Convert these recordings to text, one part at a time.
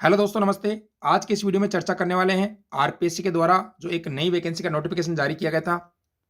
Hello दोस्तों, नमस्ते। आज के इस वीडियो में चर्चा करने वाले हैं आरपीएससी के द्वारा जो एक नई वैकेंसी का नोटिफिकेशन जारी किया गया था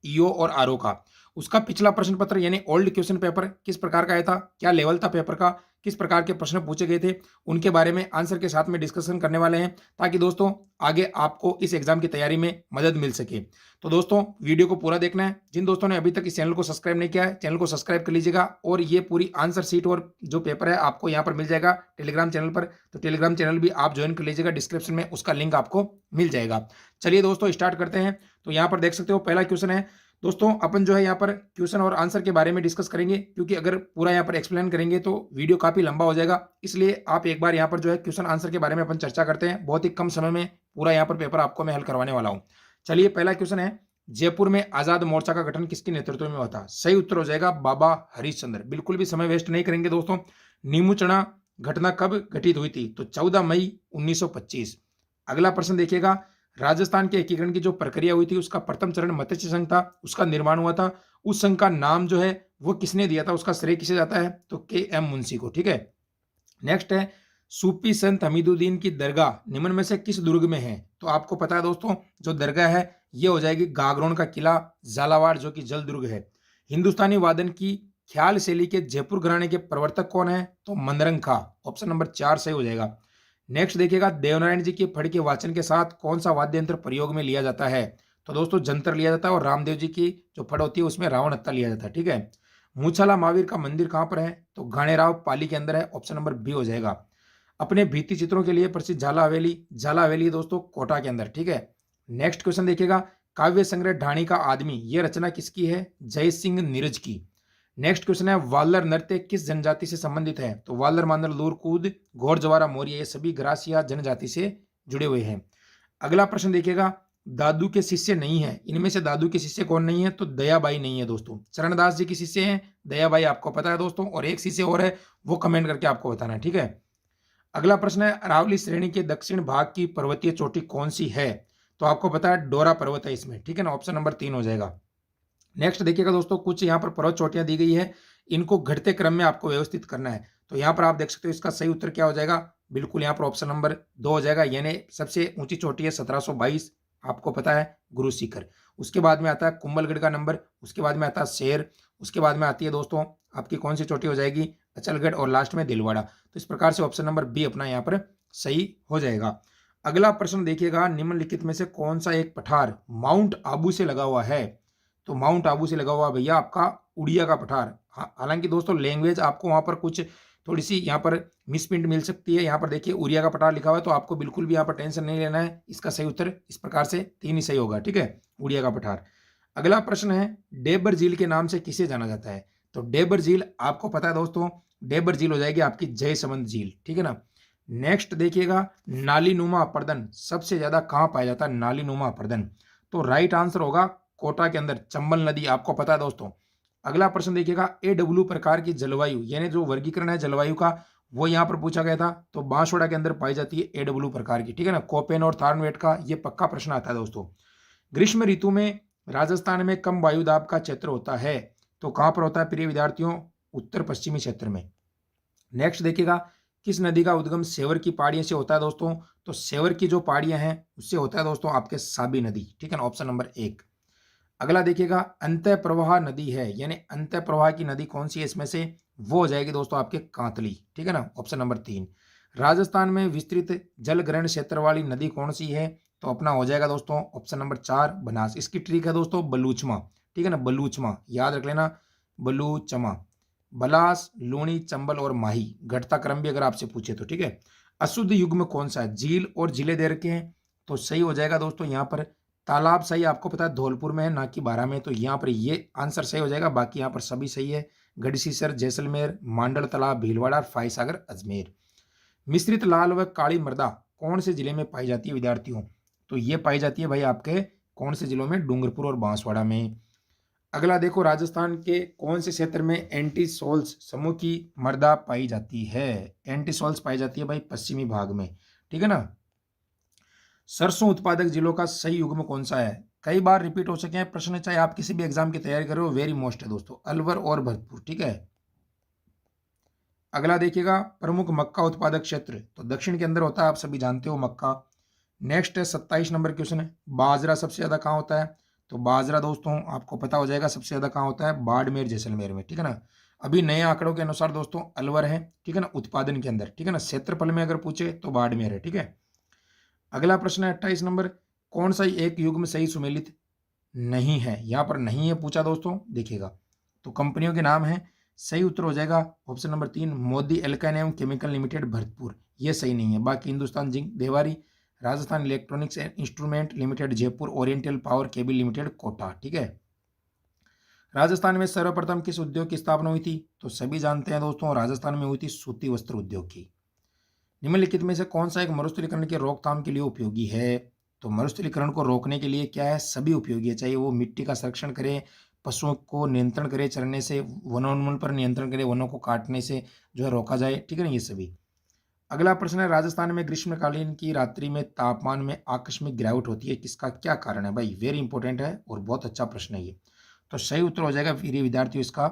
ईओ और आरओ का। उसका पिछला प्रश्न पत्र यानी ओल्ड क्वेश्चन पेपर किस प्रकार का आया था, क्या लेवल था पेपर का, किस प्रकार के प्रश्न पूछे गए थे, उनके बारे में आंसर के साथ में डिस्कशन करने वाले हैं ताकि दोस्तों आगे आपको इस एग्जाम की तैयारी में मदद मिल सके। तो दोस्तों वीडियो को पूरा देखना है। जिन दोस्तों ने अभी तक इस चैनल को सब्सक्राइब नहीं किया है, चैनल को सब्सक्राइब कर लीजिएगा और ये पूरी आंसर शीट और जो पेपर है आपको यहाँ पर मिल जाएगा टेलीग्राम चैनल पर। तो टेलीग्राम चैनल भी आप ज्वाइन कर लीजिएगा, डिस्क्रिप्शन में उसका लिंक आपको मिल जाएगा। चलिए दोस्तों स्टार्ट करते हैं। तो यहाँ पर देख सकते हो पहला क्वेश्चन है दोस्तों। अपन जो है यहाँ पर क्वेश्चन और आंसर के बारे में डिस्कस करेंगे क्योंकि अगर पूरा यहाँ पर एक्सप्लेन करेंगे तो वीडियो काफी लंबा हो जाएगा। इसलिए आप एक बार यहाँ पर जो है क्वेश्चन आंसर के बारे में अपन चर्चा करते हैं। बहुत ही कम समय में पूरा यहाँ पर पेपर आपको मैं हल करवाने वाला हूँ। चलिए पहला क्वेश्चन है, जयपुर में आजाद मोर्चा का गठन किसके नेतृत्व में हुआ था? सही उत्तर हो जाएगा बाबा हरिश्चंद्र। बिल्कुल भी समय वेस्ट नहीं करेंगे दोस्तों। नीमूचना घटना कब घटित हुई थी? तो 14 मई 1925। अगला प्रश्न देखिएगा, राजस्थान के एकीकरण की जो प्रक्रिया हुई थी उसका प्रथम चरण मत्स्य संघ था, उसका निर्माण हुआ था। उस संघ का नाम जो है वो किसने दिया था, उसका श्रेय किसे जाता है? तो के एम मुंशी को। ठीक है। नेक्स्ट है, सूफी संत हमीदुद्दीन की दरगाह निम्न में से किस दुर्ग में है? तो आपको पता है दोस्तों जो दरगाह है ये हो जाएगी गागरोन का किला, झालावाड़ जो कि जल दुर्ग है। हिंदुस्तानी वादन की ख्याल शैली के जयपुर घराने के प्रवर्तक कौन है? तो मंदरंग खा। ऑप्शन नंबर 4 सही हो जाएगा। नेक्स्ट देखिएगा, देवनारायण जी के फड़ के वाचन के साथ कौन सा वाद्य यंत्र प्रयोग में लिया जाता है? तो दोस्तों जंतर लिया जाता है और रामदेव जी की जो फड़ होती है उसमें रावण हत्ता लिया जाता है। ठीक है। मूछाला महावीर का मंदिर कहां पर है? तो घाणेराव पाली के अंदर है। ऑप्शन नंबर बी हो जाएगा। अपने भित्ति चित्रों के लिए प्रसिद्ध झाला हवेली दोस्तों कोटा के अंदर। ठीक है। नेक्स्ट क्वेश्चन देखिएगा, काव्य संग्रह ढाणी का आदमी यह रचना किसकी है? जय सिंह नीरज की। नेक्स्ट क्वेश्चन है, वालर नृत्य किस जनजाति से संबंधित है? तो वालर मांदर लूरकूद घोर जवारा मौर्य ये सभी ग्रासिया जनजाति से जुड़े हुए हैं। अगला प्रश्न देखिएगा, दादू के शिष्य नहीं है, इनमें से दादू के शिष्य कौन नहीं है? तो दयाबाई नहीं है दोस्तों। चरणदास जी के शिष्य हैं दयाबाई, आपको पता है दोस्तों, और एक शिष्य और है वो कमेंट करके आपको बताना है। ठीक है। अगला प्रश्न है, अरावली श्रेणी के दक्षिण भाग की पर्वतीय चोटी कौन सी है? तो आपको पता है डोरा पर्वत है इसमें। ठीक है ना। ऑप्शन नंबर 3 हो जाएगा। नेक्स्ट देखिएगा दोस्तों, कुछ यहाँ पर पर्वत चोटियां दी गई है, इनको घटते क्रम में आपको व्यवस्थित करना है। तो यहाँ पर आप देख सकते हो इसका सही उत्तर क्या हो जाएगा? बिल्कुल यहाँ पर ऑप्शन नंबर 2 हो जाएगा। यानी सबसे ऊंची चोटी है 1722, आपको पता है गुरु शिखर। उसके बाद में आता है कुंभलगढ़ का नंबर, उसके बाद में आता है शेर, उसके बाद में आती है दोस्तों आपकी कौन सी चोटी हो जाएगी? अचलगढ़, और लास्ट में दिलवाड़ा। तो इस प्रकार से ऑप्शन नंबर बी अपना यहाँ पर सही हो जाएगा। अगला प्रश्न देखिएगा, निम्नलिखित में से कौन सा एक पठार माउंट आबू से लगा हुआ है? तो माउंट आबू से लगा हुआ भैया आपका उड़िया का पठार। हालांकि दोस्तों लैंग्वेज आपको वहां पर कुछ थोड़ी सी यहाँ पर मिसप्रिंट मिल सकती है। यहाँ पर देखिए उड़िया का पठार लिखा हुआ है, तो आपको बिल्कुल भी यहाँ पर टेंशन नहीं लेना है। इसका सही उत्तर इस प्रकार से 3 ही सही होगा। ठीक है, उड़िया का पठार। अगला प्रश्न है, डेबर झील के नाम से किसे जाना जाता है? तो डेबर झील आपको पता है दोस्तों, डेबर झील हो जाएगी आपकी जयसमंद झील। ठीक है ना। नेक्स्ट देखिएगा, नालीनुमा अपर्दन सबसे ज्यादा कहां पाया जाता है? नालीनुमा अपर्दन, तो राइट आंसर होगा कोटा के अंदर, चंबल नदी, आपको पता है दोस्तों। अगला प्रश्न देखिएगा, एडब्ल्यू प्रकार की जलवायु यानी जो वर्गीकरण है जलवायु का वो यहां पर पूछा गया था, तो बांसवाड़ा के अंदर पाई जाती है एडब्ल्यू प्रकार की। ठीक है ना। कोपेन और थार्नवेट का ये पक्का प्रश्न आता है दोस्तों। ग्रीष्म ऋतु में राजस्थान में कम वायुदाब का क्षेत्र होता है, तो कहां पर होता है प्रिय विद्यार्थियों? उत्तर पश्चिमी क्षेत्र में। नेक्स्ट देखिएगा, किस नदी का उद्गम सेवर की पहाड़ियों से होता है दोस्तों? तो सेवर की जो पहाड़ियां हैं उससे होता है दोस्तों आपके साबी नदी। ठीक है ना। Option number 1। अगला देखिएगा, अंत प्रवाह नदी है यानी अंत प्रवाह की नदी कौन सी है इसमें से? वो हो जाएगी दोस्तों आपके कांतली। ठीक है ना। Option number 3। राजस्थान में विस्तृत जल ग्रहण क्षेत्र वाली नदी कौन सी है? तो अपना हो जाएगा दोस्तों ऑप्शन नंबर 4 बनास। इसकी ट्रिक है दोस्तों बलूचमा। ठीक है ना, बलूचमा याद रख लेना, बलूचमा। बलास, लूणी, चंबल और माही, घटता क्रम भी अगर आपसे पूछे तो। ठीक है। अशुद्ध युग्म कौन सा है? झील और जिले दे रखे हैं, तो सही हो जाएगा दोस्तों यहाँ पर तालाब। सही आपको पता है धौलपुर में है ना कि बारा में, तो यहाँ पर ये आंसर सही हो जाएगा। बाकी यहाँ पर सभी सही है, गढ़सीसर, जैसलमेर, मांडल तालाब, भीलवाड़ा, फायसागर, अजमेर। मिश्रित लाल व काली मृदा कौन से जिले में पाई जाती है विद्यार्थियों? तो ये पाई जाती है भाई आपके कौन से जिलों में? डूंगरपुर और बांसवाड़ा में। अगला देखो, राजस्थान के कौन से क्षेत्र में एंटीसोल्स समूह की मृदा पाई जाती है? एंटीसोल्स पाई जाती है भाई पश्चिमी भाग में। ठीक है ना। सरसों उत्पादक जिलों का सही युग्म कौन सा है? कई बार रिपीट हो सके हैं प्रश्न, चाहे आप किसी भी एग्जाम की तैयारी कर रहे हो, वेरी मोस्ट है दोस्तों, अलवर और भरतपुर। ठीक है। अगला देखिएगा, प्रमुख मक्का उत्पादक क्षेत्र, तो दक्षिण के अंदर होता है, आप सभी जानते हो मक्का। नेक्स्ट है 27 नंबर क्वेश्चन है, बाजरा सबसे ज्यादा कहाँ होता है? तो बाजरा दोस्तों आपको पता हो जाएगा सबसे ज्यादा कहाँ होता है, बाड़मेर जैसलमेर में, ठीक है ना। अभी नए आंकड़ों के अनुसार दोस्तों अलवर है, ठीक है ना, उत्पादन के अंदर, ठीक है ना। क्षेत्रफल में अगर पूछे तो बाड़मेर है, ठीक है। अगला प्रश्न है 28 नंबर, कौन सा एक युग्म सही सुमेलित नहीं है? यहां पर नहीं है पूछा दोस्तों, देखिएगा तो कंपनियों के नाम है। सही उत्तर हो जाएगा ऑप्शन नंबर 3, मोदी एल्काइन एवं केमिकल लिमिटेड भरतपुर, ये सही नहीं है। बाकी Hindustan zinc Dewari, Rajasthan electronics and instrument limited Jaipur, oriental power cable limited Kota, ठीक है। राजस्थान में सर्वप्रथम किस उद्योग की स्थापना हुई थी? तो सभी जानते हैं दोस्तों, राजस्थान में हुई थी सूती वस्त्र उद्योग की। निम्नलिखित में से कौन सा एक मरुस्थलीकरण की रोकथाम के लिए उपयोगी है? तो मरुस्थलीकरण को रोकने के लिए क्या है, सभी उपयोगी है, चाहे वो मिट्टी का संरक्षण करे, पशुओं को नियंत्रण करे चरने से, वनोन्मूलन पर नियंत्रण करे, वनों को काटने से जो है रोका जाए, ठीक है ना, ये सभी। अगला प्रश्न है, राजस्थान में ग्रीष्मकालीन की रात्रि में तापमान में आकस्मिक गिरावट होती है, किसका क्या कारण है? भाई वेरी इंपॉर्टेंट है और बहुत अच्छा प्रश्न है ये। तो सही उत्तर हो जाएगा प्रिय विद्यार्थियों इसका,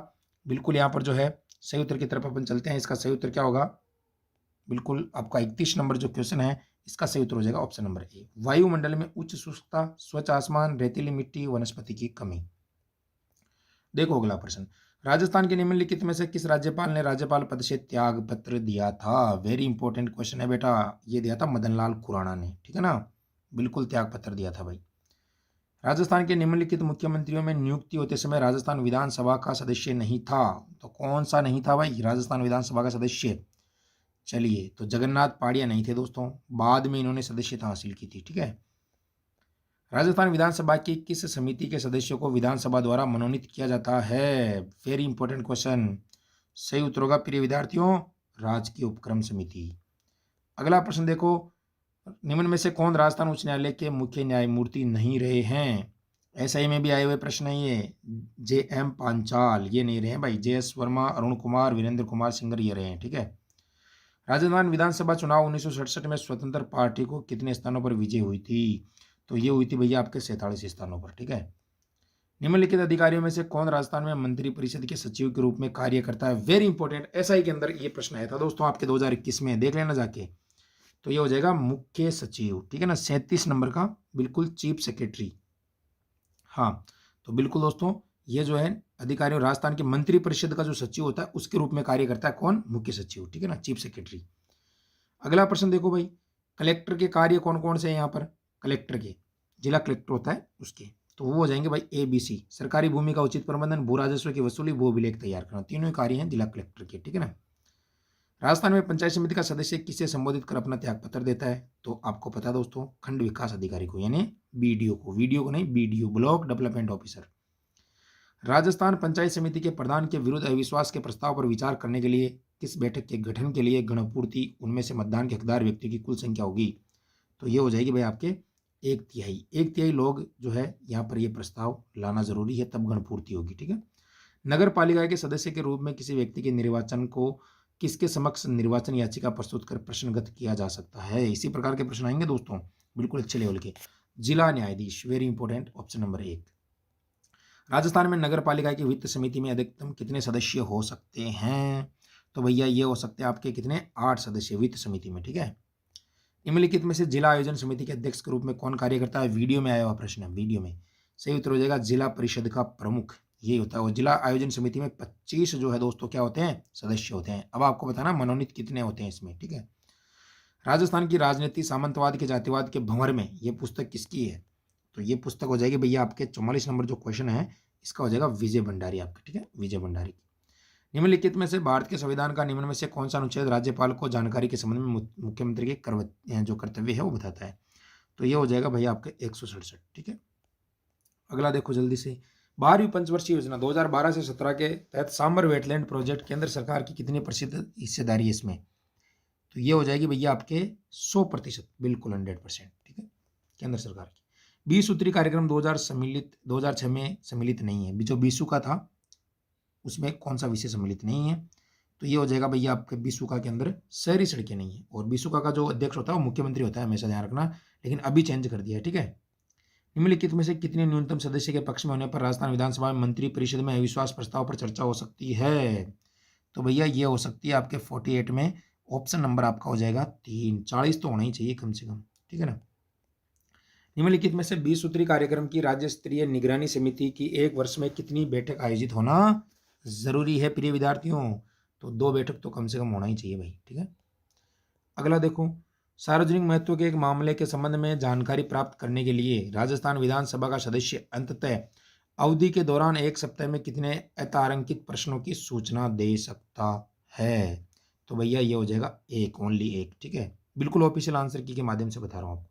बिल्कुल यहाँ पर जो है सही उत्तर की तरफ अपन चलते हैं। इसका सही उत्तर क्या होगा? बिल्कुल आपका 31 नंबर जो क्वेश्चन है इसका सही उत्तर हो जाएगा ऑप्शन नंबर ए, वायुमंडल में उच्च शुष्कता, स्वच्छ आसमान, रेतीली मिट्टी, वनस्पति की कमी। देखो अगला प्रश्न, राजस्थान के निम्नलिखित में से किस राज्यपाल ने राज्यपाल पद से त्याग पत्र दिया था? वेरी इंपॉर्टेंट क्वेश्चन है बेटा, ये दिया था मदन लाल खुराना ने, ठीक है ना, बिल्कुल त्याग पत्र दिया था भाई। राजस्थान के निम्नलिखित मुख्यमंत्रियों में नियुक्ति होते समय राजस्थान विधानसभा का सदस्य नहीं था, तो कौन सा नहीं था भाई राजस्थान विधानसभा का सदस्य? चलिए, तो जगन्नाथ पहाड़िया नहीं थे दोस्तों, बाद में इन्होंने सदस्यता हासिल की थी, ठीक है। राजस्थान विधानसभा की किस समिति के सदस्यों को विधानसभा द्वारा मनोनीत किया जाता है? वेरी इंपॉर्टेंट क्वेश्चन, सही उत्तर होगा प्रिय विद्यार्थियों, राजकीय उपक्रम समिति। अगला प्रश्न देखो, निम्न में से कौन राजस्थान उच्च न्यायालय के मुख्य न्यायमूर्ति नहीं रहे हैं? एसआई में भी आए हुए प्रश्न है ये। जे.एम. पांचाल ये नहीं रहे हैं भाई, जे.एस. वर्मा, अरुण कुमार, वीरेंद्र कुमार सिंगर ये रहे हैं, ठीक है। राजस्थान विधानसभा चुनाव 1967 में स्वतंत्र पार्टी को कितने स्थानों पर विजय हुई थी? तो ये हुई थी भैया आपके 47 स्थानों पर, ठीक है। निम्नलिखित अधिकारियों में से कौन राजस्थान में मंत्री परिषद के सचिव के रूप में कार्य करता है? वेरी इंपॉर्टेंट, एसआई के अंदर ये प्रश्न आया था दोस्तों आपके 2021 में, देख लेना जाके। तो ये हो जाएगा मुख्य सचिव, ठीक है ना, 37 नंबर का, बिल्कुल चीफ सेक्रेटरी। हाँ, तो बिल्कुल दोस्तों ये जो है अधिकारियों राजस्थान के मंत्री परिषद का जो सचिव होता है उसके रूप में कार्य करता है कौन? मुख्य सचिव, ठीक है ना, चीफ सेक्रेटरी। अगला प्रश्न देखो भाई, कलेक्टर के कार्य कौन कौन से हैं यहाँ पर? कलेक्टर के, जिला कलेक्टर होता है उसके, तो वो हो जाएंगे भाई ABC, सरकारी भूमि का उचित प्रबंधन, भू राजस्व की वसूली, भू अभिलेख तैयार करना, तीनों ही कार्य हैं जिला कलेक्टर के, ठीक है ना। राजस्थान में पंचायत समिति का सदस्य किसे संबोधित कर अपना त्यागपत्र देता है? तो आपको पता है दोस्तों, खंड विकास अधिकारी को, यानी BDO को, वीडियो को नहीं, BDO, block development officer. Rajasthan panchayat समिति के प्रधान के विरुद्ध अविश्वास के प्रस्ताव पर विचार करने के लिए किस बैठक के गठन के लिए गणपूर्ति उनमें से मतदान के हकदार व्यक्ति की कुल संख्या होगी? तो ये हो जाएगी भाई आपके 1/3 लोग जो है यहाँ पर ये प्रस्ताव लाना जरूरी है, तब गणपूर्ति होगी, ठीक है। नगर पालिका के सदस्य के रूप में किसी व्यक्ति के निर्वाचन को किसके समक्ष निर्वाचन याचिका प्रस्तुत कर प्रश्नगत किया जा सकता है? इसी प्रकार के प्रश्न आएंगे दोस्तों, बिल्कुल अच्छे लेवल के। जिला न्यायाधीश, very important, option number 1। Rajasthan में नगर पालिका की वित्त समिति में अधिकतम कितने सदस्य हो सकते हैं? तो भैया ये हो सकते हैं आपके कितने? 8 सदस्य वित्त समिति में, ठीक है। निम्नलिखित में से जिला आयोजन समिति के अध्यक्ष के रूप में कौन कार्य करता है? वीडियो में आया हुआ प्रश्न है, वीडियो में सही उत्तर हो जाएगा जिला परिषद का प्रमुख, ये होता है। और जिला आयोजन समिति में 25 जो है दोस्तों क्या होते हैं? सदस्य होते हैं। अब आपको बताना मनोनीत कितने होते हैं इसमें, ठीक है। राजस्थान की राजनीति सामंतवाद के जातिवाद के भंवर में ये पुस्तक किसकी है? तो ये पुस्तक हो जाएगी भैया आपके 44 नंबर जो क्वेश्चन है इसका हो जाएगा विजय भंडारी आपका, ठीक है, विजय भंडारी की। निम्नलिखित में से भारत के संविधान का निम्न में से कौन सा अनुच्छेद राज्यपाल को जानकारी के संबंध में मुख्यमंत्री के जो कर्तव्य है वो बताता है? तो ये हो जाएगा भैया आपके 167, ठीक है। अगला देखो जल्दी से, 12वीं पंचवर्षीय योजना 2012 से 17 के तहत सांबर वेटलैंड प्रोजेक्ट केंद्र सरकार की कितनी प्रतिशत हिस्सेदारी है इसमें? तो ये हो जाएगी भैया आपके 100%, बिल्कुल 100%, ठीक है, केंद्र सरकार की। 20 सूत्री कार्यक्रम 2006 में सम्मिलित नहीं है, जो बीसुका था उसमें कौन सा विषय सम्मिलित नहीं है? तो ये हो जाएगा भैया आपके बीसुका के अंदर शहरी सड़कें नहीं है, और बीसुका का जो अध्यक्ष होता है वो मुख्यमंत्री होता है, हमेशा ध्यान रखना, लेकिन अभी चेंज कर दिया है, ठीक है। निम्नलिखित में से कितने न्यूनतम सदस्य के पक्ष में होने पर राजस्थान विधानसभा में मंत्री परिषद में अविश्वास प्रस्ताव पर चर्चा हो सकती है? तो भैया ये हो सकती है आपके 48 में ऑप्शन नंबर आपका हो जाएगा 3। 40 तो होना ही चाहिए कम से कम, ठीक है ना। निम्नलिखित में से 20 सूत्री कार्यक्रम की राज्य स्तरीय निगरानी समिति की एक वर्ष में कितनी बैठक आयोजित होना जरूरी है प्रिय विद्यार्थियों? तो 2 बैठक तो कम से कम होना ही चाहिए भाई, ठीक है। अगला देखो, सार्वजनिक महत्व के एक मामले के संबंध में जानकारी प्राप्त करने के लिए राजस्थान विधानसभा का सदस्य अंततः अवधि के दौरान 1 सप्ताह में कितने अतारांकित प्रश्नों की सूचना दे सकता है? तो भैया ये हो जाएगा 1, ओनली 1, ठीक है। बिल्कुल ऑफिशियल आंसर की के माध्यम से बता रहा हूँ आपको।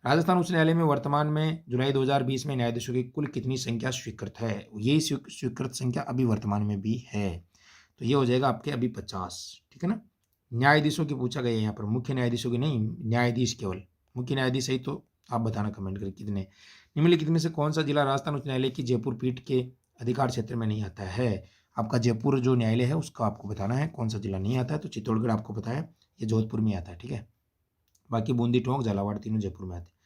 राजस्थान उच्च न्यायालय में वर्तमान में जुलाई 2020 में न्यायाधीशों की कुल कितनी संख्या स्वीकृत है? यही स्वीकृत संख्या अभी वर्तमान में भी है, तो ये हो जाएगा आपके अभी 50, ठीक है ना। न्यायाधीशों की पूछा गया है यहाँ पर, मुख्य न्यायाधीशों की नहीं, न्यायाधीश केवल। मुख्य न्यायाधीश है तो आप बताना कमेंट करके कितने। निम्नलिखित में से कौन सा जिला राजस्थान उच्च न्यायालय की जयपुर पीठ के अधिकार क्षेत्र में नहीं आता है? आपका जयपुर जो न्यायालय है उसका आपको बताना है कौन सा जिला नहीं आता है। तो चित्तौड़गढ़ आपको पता है, ये जोधपुर में आता है, ठीक है। बाकी बूंदी, टोंक, झालावाड़ तीनों जयपुर में आते हैं।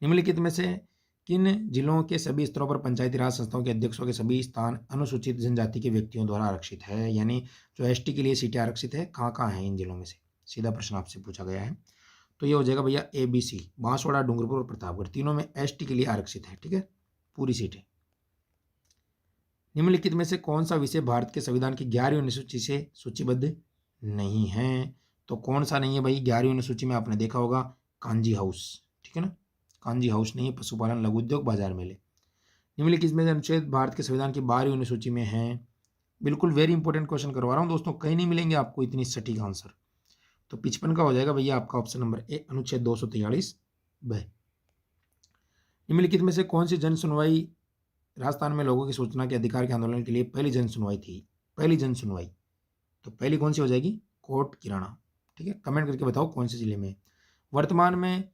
निम्नलिखित में से किन जिलों के सभी स्तरों पर पंचायती राज संस्थाओं के अध्यक्षों के सभी स्थान अनुसूचित जनजाति के व्यक्तियों द्वारा आरक्षित है? यानी जो एसटी के लिए सीटें आरक्षित है, कहाँ कहाँ है इन जिलों में से? सीधा प्रश्न आपसे पूछा गया है। तो ये हो जाएगा भैया ABC, बांसवाड़ा, डूंगरपुर और प्रतापगढ़, तीनों में एसटी के लिए आरक्षित है, ठीक है, पूरी सीटें। निम्नलिखित में से कौन सा विषय भारत के संविधान की 11वीं अनुसूची से सूचीबद्ध नहीं है? तो कौन सा नहीं है भाई? 11वीं अनुसूची में आपने देखा होगा कांजी हाउस, ठीक है ना। कांजी हाउस नहीं है, पशुपालन, लघु उद्योग, बाजार मेले। निम्नलिखित में से अनुच्छेद भारत के संविधान की 12वीं अनुसूची में है? बिल्कुल वेरी इंपॉर्टेंट क्वेश्चन करवा रहा हूँ दोस्तों, कहीं नहीं मिलेंगे आपको इतनी सटीक आंसर। तो 55 का हो जाएगा भैया आपका ऑप्शन नंबर ए, अनुच्छेद 243 ब। निम्नलिखित में से कौन सी जन सुनवाई राजस्थान में लोगों की सूचना के अधिकार के आंदोलन के लिए पहली जन सुनवाई थी? पहली जन सुनवाई तो पहली कौन सी हो जाएगी? कोट किराना, ठीक है। कमेंट करके बताओ कौन से जिले में। वर्तमान में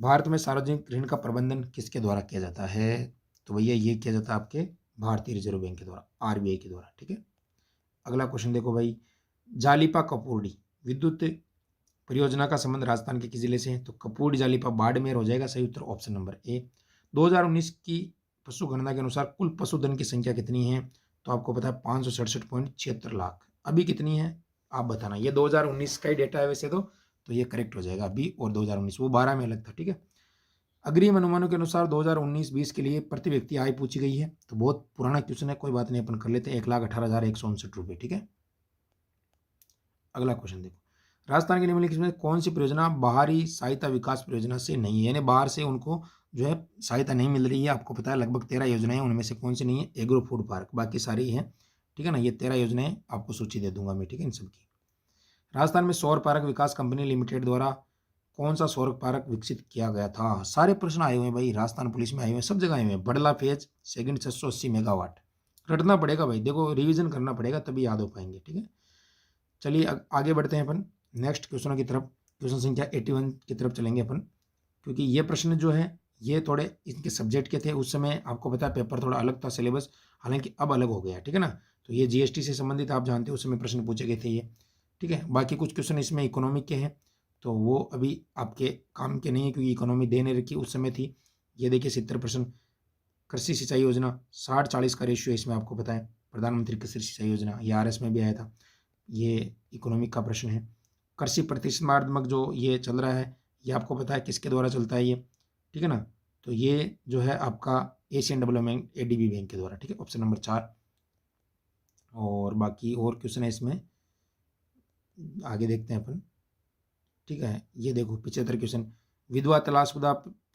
भारत में सार्वजनिक ऋण का प्रबंधन किसके द्वारा किया जाता है? तो भैया ये किया जाता है आपके भारतीय रिजर्व बैंक के द्वारा, RBI के द्वारा, ठीक है। अगला क्वेश्चन देखो भाई, जालिपा कपूर्डी विद्युत परियोजना का संबंध राजस्थान के किस जिले से है? तो कपूर्डी जालिपा बाड़मेर हो जाएगा सही उत्तर, ऑप्शन नंबर ए। 2019 की पशु गणना के अनुसार कुल पशुधन की संख्या कितनी है? तो आपको पता है 567.76 लाख। अभी कितनी है आप बताना। ये 2019 का ही डेटा है वैसे तो ये करेक्ट हो जाएगा अभी, और 2019 वो 12 में अलग था, ठीक है। अग्रिम अनुमानों के अनुसार 2019-20 के लिए प्रति व्यक्ति आय पूछी गई है। तो बहुत पुराना क्वेश्चन है, कोई बात नहीं, अपन कर लेते हैं। 1,18,159 रुपये, ठीक है। अगला क्वेश्चन देखो, राजस्थान के निम्नलिखित में कौन सी परियोजना बाहरी सहायता विकास परियोजना से नहीं है? यानी बाहर से उनको जो है सहायता नहीं मिल रही है। आपको पता है लगभग 13 योजनाएं, उनमें से कौन सी नहीं है? एग्रो फूड पार्क, बाकी सारी है, ठीक है ना। ये 13 योजनाएं आपको सूची दे दूंगा मैं, ठीक है, इन सबकी। राजस्थान में सौर पार्क विकास कंपनी लिमिटेड द्वारा कौन सा सौर पार्क विकसित किया गया था? सारे प्रश्न आए हुए हैं भाई, राजस्थान पुलिस में आए हुए हैं, सब जगह आए हुए हैं। बड़ला फेज सेकंड 680 मेगावाट। रटना पड़ेगा भाई, देखो रिवीजन करना पड़ेगा तभी याद हो पाएंगे, ठीक है। चलिए आगे बढ़ते हैं अपन नेक्स्ट क्वेश्चनों की तरफ। क्वेश्चन संख्या 81 की तरफ चलेंगे अपन, क्योंकि ये प्रश्न जो है ये थोड़े इनके सब्जेक्ट के थे। उस समय आपको पता है पेपर थोड़ा अलग था, सिलेबस, हालांकि अब अलग हो गया, ठीक है ना। तो ये GST से संबंधित आप जानते हो, उस समय प्रश्न पूछे गए थे ये, ठीक है। बाकी कुछ क्वेश्चन इसमें इकोनॉमिक के हैं, तो वो अभी आपके काम के नहीं है क्योंकि इकोनॉमी दे नहीं रखी, उस समय थी। ये देखिए 70%। कृषि सिंचाई योजना 60-40 का रेशियो इसमें आपको पता है। प्रधानमंत्री कृषि सिंचाई योजना ये RS में भी आया था, ये इकोनॉमिक का प्रश्न है। कृषि प्रतिस्पर्धात्मक जो ये चल रहा है, ये आपको पता है किसके द्वारा चलता है ये, ठीक है ना। तो ये जो है आपका एशियन डेवलपमेंट ADB बैंक के द्वारा, ठीक है, ऑप्शन नंबर 4। और बाकी और क्वेश्चन है इसमें, आगे देखते हैं अपन, ठीक है। ये देखो 75 क्वेश्चन, विधवा तलाकशुदा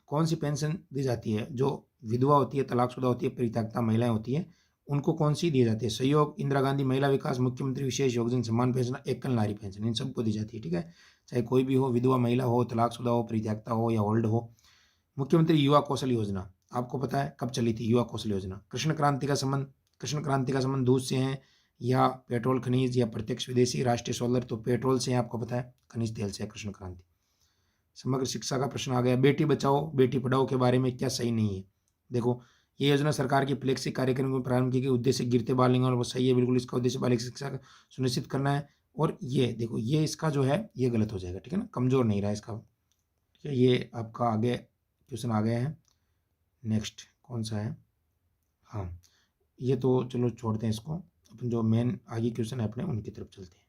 कौन सी पेंशन दी जाती है? जो विधवा होती है, तलाकशुदा होती है, परित्यक्ता महिलाएं होती है, उनको कौन सी दी जाती है? सहयोग, इंदिरा गांधी महिला विकास, मुख्यमंत्री विशेष योगदान सम्मान पेंशन, एकल नारी पेंशन, इन सबको दी जाती है, ठीक है। चाहे कोई भी हो, विधवा महिला हो, तलाकशुदा हो, परित्यक्ता हो या ओल्ड हो। मुख्यमंत्री युवा कौशल योजना आपको पता है कब चली थी? युवा कौशल योजना। कृष्ण क्रांति का संबंध दूध से है या पेट्रोल खनिज या प्रत्यक्ष विदेशी राष्ट्रीय सोलर? तो पेट्रोल से है, आपको पता है, खनिज तेल से है कृष्ण क्रांति। समग्र शिक्षा का प्रश्न आ गया, बेटी बचाओ बेटी पढ़ाओ के बारे में क्या सही नहीं है? देखो ये योजना सरकार की फ्लेक्सी कार्यक्रम में प्रारंभ की गई, उद्देश्य गिरते बाल और वो सही है बिल्कुल। इसका उद्देश्य बालिका शिक्षा सुनिश्चित करना है। और ये देखो ये इसका जो है ये गलत हो जाएगा, ठीक है ना, कमजोर नहीं रहा इसका, ठीक है। ये आपका आगे क्वेश्चन आ गया है। नेक्स्ट कौन सा है? हाँ ये तो चलो छोड़ते हैं इसको, अपन जो मेन आगे क्वेश्चन है अपने उनकी तरफ चलते हैं।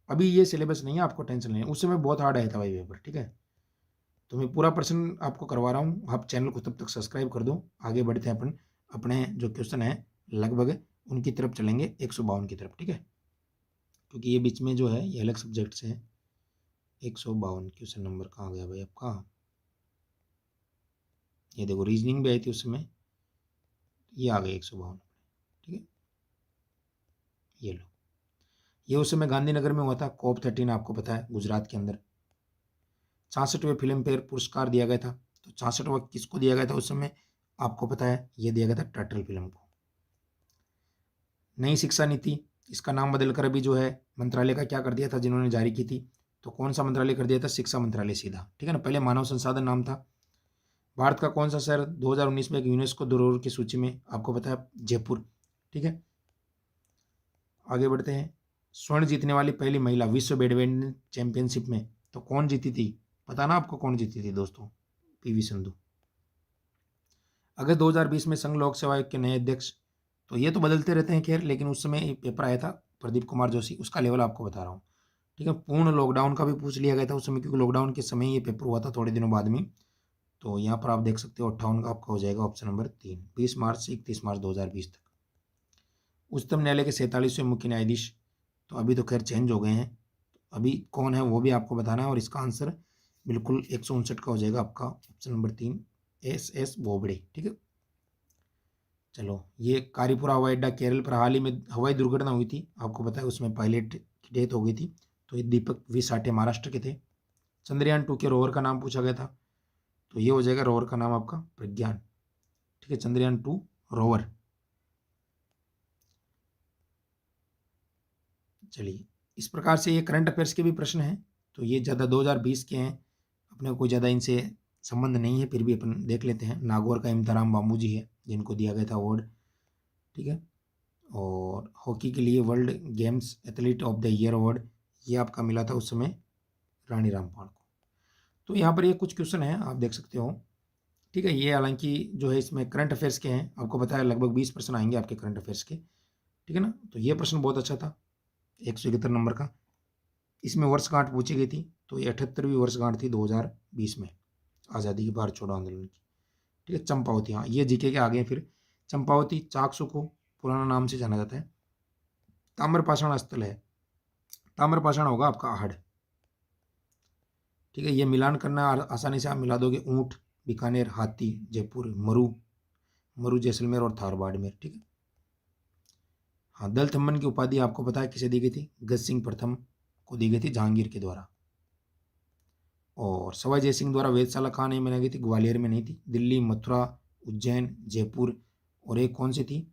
अभी ये सिलेबस नहीं है, आपको टेंशन नहीं है, उस समय बहुत हार्ड आया था भाई पेपर, ठीक है। तो मैं पूरा प्रश्न आपको करवा रहा हूँ, आप चैनल को तब तक सब्सक्राइब कर दो। आगे बढ़ते हैं अपन अपने जो क्वेश्चन है लगभग उनकी तरफ चलेंगे 152 की तरफ, ठीक है, क्योंकि ये बीच में जो है ये अलग सब्जेक्ट से है। 152 क्वेश्चन नंबर कहाँ गया भाई आपका, ये देखो रीजनिंग भी आई थी उस समय, ये आ गई 152, ठीक है। ये लो, ये उस समय गांधीनगर में हुआ था, COP 13 आपको पता है गुजरात के अंदर। 66वें फिल्म फेयर पुरस्कार दिया गया था, तो 66वां किसको दिया गया था उस समय आपको पता है, ये दिया गया था टर्टल फिल्म को। नई शिक्षा नीति, इसका नाम बदलकर अभी जो है मंत्रालय का क्या कर दिया था जिन्होंने जारी की थी, तो कौन सा मंत्रालय कर दिया था, शिक्षा मंत्रालय सीधा, ठीक है ना। पहले मानव संसाधन नाम था। भारत का कौन सा शहर 2019 में एक यूनेस्को धरोहर की सूची में, आपको पता है जयपुर, ठीक है। आगे बढ़ते हैं, स्वर्ण जीतने वाली पहली महिला विश्व बैडमिंटन चैंपियनशिप में तो कौन जीती थी, पता ना आपको कौन जीती थी दोस्तों, PV सिंधु। अगस्त 2020 में संघ लोक सेवा आयोग के नए अध्यक्ष, तो ये तो बदलते रहते हैं खैर, लेकिन उस समय पेपर आया था प्रदीप कुमार जोशी, उसका लेवल आपको बता रहा हूँ, ठीक है। पूर्ण लॉकडाउन का भी पूछ लिया गया था उस समय, क्योंकि लॉकडाउन के समय ये पेपर हुआ था थोड़े दिनों बाद में। तो यहाँ पर आप देख सकते हो 58 का आपका हो जाएगा ऑप्शन नंबर 3, 20 मार्च से 31 मार्च 2020 तक। उच्चतम न्यायालय के 47वें मुख्य न्यायाधीश, तो अभी तो खैर चेंज हो गए हैं, अभी कौन है वो भी आपको बताना है, और इसका आंसर बिल्कुल 159 का हो जाएगा आपका ऑप्शन नंबर 3, SS बोबड़े, ठीक है। चलो, ये कारीपुरा हवाई अड्डा केरल पर हाल ही में हवाई दुर्घटना हुई थी, आपको पता है उसमें पायलट की डेथ हो गई थी, तो ये दीपक V साठे महाराष्ट्र के थे। चंद्रयान 2 के रोवर का नाम पूछा गया था, तो ये हो जाएगा रोवर का नाम आपका प्रज्ञान, ठीक है, चंद्रयान 2 रोवर। चलिए, इस प्रकार से ये करंट अफेयर्स के भी प्रश्न हैं, तो ये ज़्यादा 2020 के हैं, अपने कोई ज़्यादा इनसे संबंध नहीं है, फिर भी अपन देख लेते हैं। नागौर का इम्ताराम बामू जी है जिनको दिया गया था अवार्ड, ठीक है। और हॉकी के लिए world games athlete of the year award ये आपका मिला था उस समय रानी रामपाल को। तो यहाँ पर ये कुछ क्वेश्चन हैं आप देख सकते हो, ठीक है। ये हालांकि जो है इसमें करंट अफेयर्स के हैं, आपको पता है लगभग 20 प्रश्न आएंगे आपके करंट अफेयर्स के, ठीक है ना। तो ये प्रश्न बहुत अच्छा था, 171 नंबर का। इसमें वर्षगांठ पूछी गई थी, तो ये 78वीं वर्षगांठ थी 2020 में आज़ादी की भारत छोड़ो आंदोलन की, ठीक है। चंपावती, हाँ ये जीके के आगे फिर चंपावती चाकसू को पुराना नाम से जाना जाता है। ताम्रपाषाण स्थल है, ताम्रपाषाण होगा आपका आहड़, ठीक है। ये मिलान करना आसानी से आप मिला दोगे, ऊंट बीकानेर, हाथी जयपुर, मरु जैसलमेर और थार बाड़मेर, ठीक है। हाँ, दल थम्मन की उपाधि आपको पता है किसे दी गई थी, गज सिंह प्रथम को दी गई थी जहांगीर के द्वारा। और सवाई जयसिंह द्वारा वेधशाला कहाँ नहीं बनाई गई थी, ग्वालियर में नहीं थी, दिल्ली, मथुरा, उज्जैन, जयपुर, और एक कौन सी थी,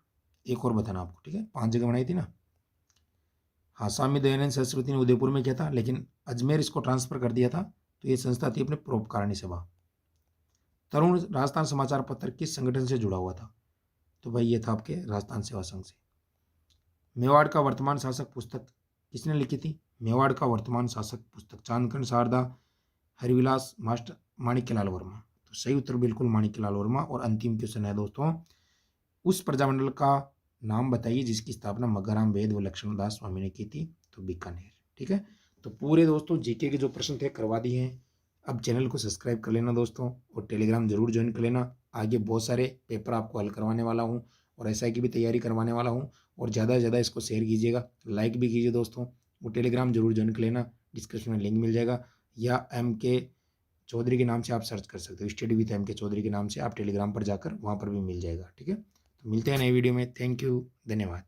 एक और बताना आपको, ठीक है, 5 जगह बनाई थी ना। हाँ, स्वामी दयानंद सरस्वती ने उदयपुर में किया था, लेकिन अजमेर इसको ट्रांसफर कर दिया था, तो ये संस्था थी अपने परोपकारिणी सभा। तरुण राजस्थान समाचार पत्र किस संगठन से जुड़ा हुआ था, तो भाई ये था आपके राजस्थान सेवा संघ से। मेवाड़ का वर्तमान शासक पुस्तक किसने लिखी थी, मेवाड़ का वर्तमान शासक पुस्तक चांदकन शारदा, हरिविलास मास्टर, माणिक्यलाल वर्मा। तो सही उत्तर बिल्कुल माणिक्यलाल वर्मा। और अंतिम क्वेश्चन है दोस्तों, उस प्रजामंडल का नाम बताइए जिसकी स्थापना मग्गाराम वेद व लक्ष्मणदास स्वामी ने की थी, तो बीकानेर, ठीक है। तो पूरे दोस्तों जीके के जो प्रश्न थे करवा दिए हैं। अब चैनल को सब्सक्राइब कर लेना दोस्तों, और टेलीग्राम जरूर ज्वाइन कर लेना। आगे बहुत सारे पेपर आपको हल करवाने वाला हूँ, और SI की भी तैयारी करवाने वाला हूँ। और ज़्यादा से ज़्यादा इसको शेयर कीजिएगा, लाइक भी कीजिए दोस्तों। वो टेलीग्राम जरूर ज्वाइन कर लेना, डिस्क्रिप्शन में लिंक मिल जाएगा, या MK चौधरी के नाम से आप सर्च कर सकते हो, स्टडी विद MK चौधरी के नाम से आप टेलीग्राम पर जाकर वहाँ पर भी मिल जाएगा, ठीक है। तो मिलते हैं नई वीडियो में, थैंक यू, धन्यवाद।